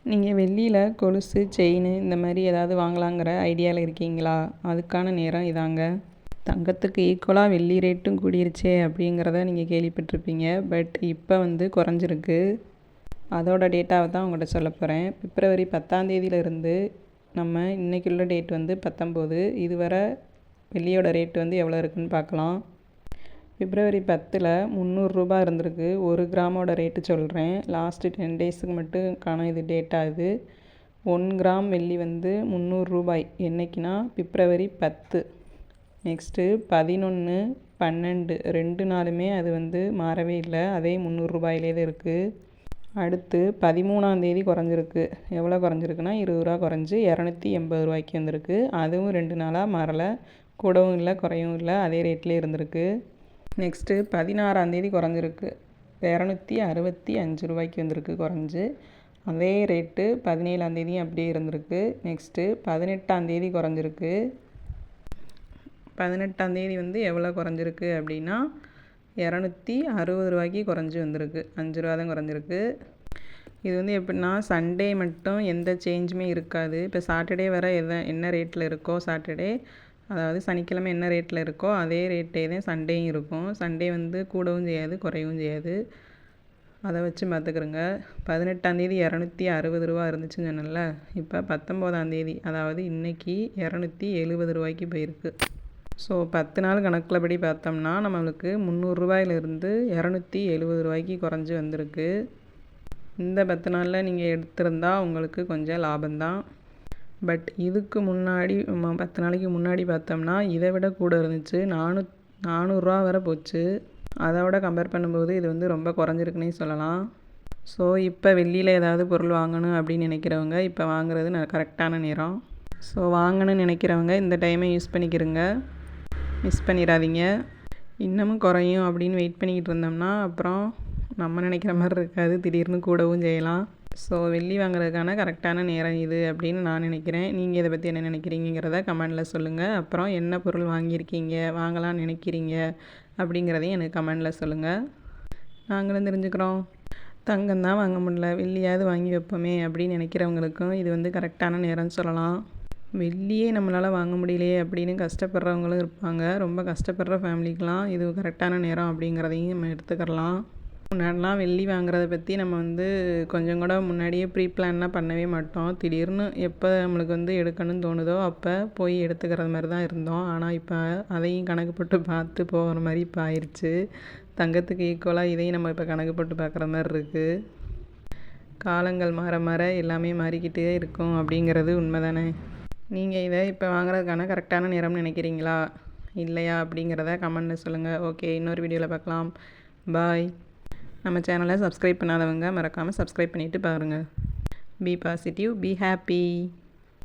நீங்கள் வெள்ளியில் கொலுசு செயின் இந்த மாதிரி ஏதாவது வாங்கலாங்கிற ஐடியாவில் இருக்கீங்களா? அதுக்கான நேரம் இதாங்க. தங்கத்துக்கு ஈக்குவலாக வெள்ளி ரேட்டும் கூடிருச்சே அப்படிங்கிறத நீங்கள் கேள்விப்பட்டிருப்பீங்க. பட் இப்போ குறைஞ்சிருக்கு. அதோட டேட்டாவை தான் உங்கள்கிட்ட சொல்ல போகிறேன். பிப்ரவரி 10ஆம் தேதியிலிருந்து நம்ம இன்றைக்குள்ள டேட் 19. இதுவரை வெள்ளியோட ரேட் எவ்வளோ இருக்குதுன்னு பார்க்கலாம். பிப்ரவரி 10 300 இருந்திருக்கு. 1 கிராமோட ரேட்டு சொல்கிறேன். லாஸ்ட்டு 10 டேஸுக்கு மட்டும் காண இது டேட்டா இது. 1 கிராம் வெள்ளி 300 என்றைக்குன்னா பிப்ரவரி 10. நெக்ஸ்ட்டு 11, 12 2 நாளுமே அது மாறவே இல்லை. அதே 300 தான் இருக்குது. அடுத்து 13ஆம் தேதி குறைஞ்சிருக்கு. எவ்வளோ குறைஞ்சிருக்குன்னா 20 குறைஞ்சி 280 வந்திருக்கு. அதுவும் 2 நாளாக மாறலை. கூடவும் இல்லை குறையவும் இல்லை, அதே ரேட்லேயே இருந்திருக்கு. நெக்ஸ்ட்டு 16ஆம் தேதி குறைஞ்சிருக்கு. 265 வந்திருக்கு குறைஞ்சி. அதே ரேட்டு 17ஆம் தேதியும் அப்படியே இருந்திருக்கு. நெக்ஸ்ட்டு 18ஆம் தேதி குறைஞ்சிருக்கு. 18ஆம் தேதி எவ்வளோ குறைஞ்சிருக்கு அப்படின்னா 260 குறைஞ்சி வந்திருக்கு. 5 தான் குறைஞ்சிருக்கு. இது எப்படின்னா சண்டே மட்டும் எந்த சேஞ்சுமே இருக்காது. இப்போ சாட்டர்டே வர என்ன ரேட்டில் இருக்கோ சாட்டர்டே, அதாவது சனிக்கிழமை என்ன ரேட்டில் இருக்கோ அதே ரேட்டே தான் சண்டேயும் இருக்கும். சண்டே கூடவும் செய்யாது குறையவும் செய்யாது. அதை வச்சு பார்த்துக்கிறோங்க. 18ஆம் தேதி 260 இருந்துச்சுன்னு சொன்னல. இப்போ 19ஆம் தேதி அதாவது இன்றைக்கி 270 போயிருக்கு. ஸோ 10 நாள் கணக்கில் படி பார்த்தோம்னா நம்மளுக்கு 300 270 குறைஞ்சி வந்திருக்கு. இந்த 10 நாளில் நீங்கள் எடுத்திருந்தா உங்களுக்கு கொஞ்சம் லாபம்தான். பட் இதுக்கு முன்னாடி 10 நாளைக்கு முன்னாடி பார்த்தோம்னா இதை விட கூட இருந்துச்சு. 400 வரை போச்சு. அதோட கம்பேர் பண்ணும்போது இது ரொம்ப குறைஞ்சிருக்குன்னே சொல்லலாம். ஸோ இப்போ வெள்ளியில் ஏதாவது பொருள் வாங்கணும் அப்படின்னு நினைக்கிறவங்க இப்போ வாங்குறது கரெக்டான நேரம். ஸோ வாங்கணும்னு நினைக்கிறவங்க இந்த டைமை யூஸ் பண்ணிக்கிறங்க, மிஸ் பண்ணிடாதீங்க. இன்னமும் குறையும் அப்படின்னு வெயிட் பண்ணிக்கிட்டு இருந்தோம்னா அப்புறம் நம்ம நினைக்கிற மாதிரி இருக்காது, திடீர்னு கூடவும் செய்யலாம். ஸோ வெள்ளி வாங்குறதுக்கான கரெக்டான நேரம் இது அப்படின்னு நான் நினைக்கிறேன். நீங்கள் இதை பற்றி என்ன நினைக்கிறீங்கிறத கமெண்டில் சொல்லுங்கள். அப்புறம் என்ன பொருள் வாங்கியிருக்கீங்க, வாங்கலாம்னு நினைக்கிறீங்க அப்படிங்கிறதையும் எனக்கு கமெண்டில் சொல்லுங்கள். நாங்களும் தெரிஞ்சுக்கிறோம். தங்கம் தான் வாங்க முடியல, வெள்ளியாவது வாங்கி வைப்போமே அப்படின்னு நினைக்கிறவங்களுக்கும் இது கரெக்டான நேரம்னு சொல்லலாம். வெள்ளியே நம்மளால் வாங்க முடியலையே அப்படின்னு கஷ்டப்படுறவங்களும் இருப்பாங்க. ரொம்ப கஷ்டப்படுற ஃபேமிலிக்கெலாம் இது கரெக்டான நேரம் அப்படிங்கிறதையும் நம்ம எடுத்துக்கலாம். முன்னாடிலாம் வெள்ளி வாங்குறத பற்றி நம்ம கொஞ்சம் கூட முன்னாடியே ப்ரீ பிளான்லாம் பண்ணவே மாட்டோம். திடீர்னு எப்போ நம்மளுக்கு எடுக்கணும்னு தோணுதோ அப்போ போய் எடுத்துக்கிறது மாதிரி தான் இருந்தோம். ஆனால் இப்போ அதையும் கணக்கு போட்டு பார்த்து போகிற மாதிரி இப்போ ஆயிடுச்சு. தங்கத்துக்கு ஈக்குவலாக இதையும் நம்ம இப்போ கணக்கு போட்டு பார்க்குற மாதிரி இருக்குது. காலங்கள் மாற மாற எல்லாமே மாறிக்கிட்டே இருக்கும் அப்படிங்கிறது உண்மை தானே. நீங்கள் இதை இப்போ வாங்குறதுக்கான கரெக்டான நேரம்னு நினைக்கிறீங்களா இல்லையா அப்படிங்கிறத கமெண்ட்டில் சொல்லுங்கள். ஓகே, இன்னொரு வீடியோவில் பார்க்கலாம். பாய். நம்ம சேனலை சப்ஸ்கிரைப் பண்ணாதவங்க மறக்காமல் சப்ஸ்கிரைப் பண்ணிவிட்டு பாருங்கள். Be positive, be happy.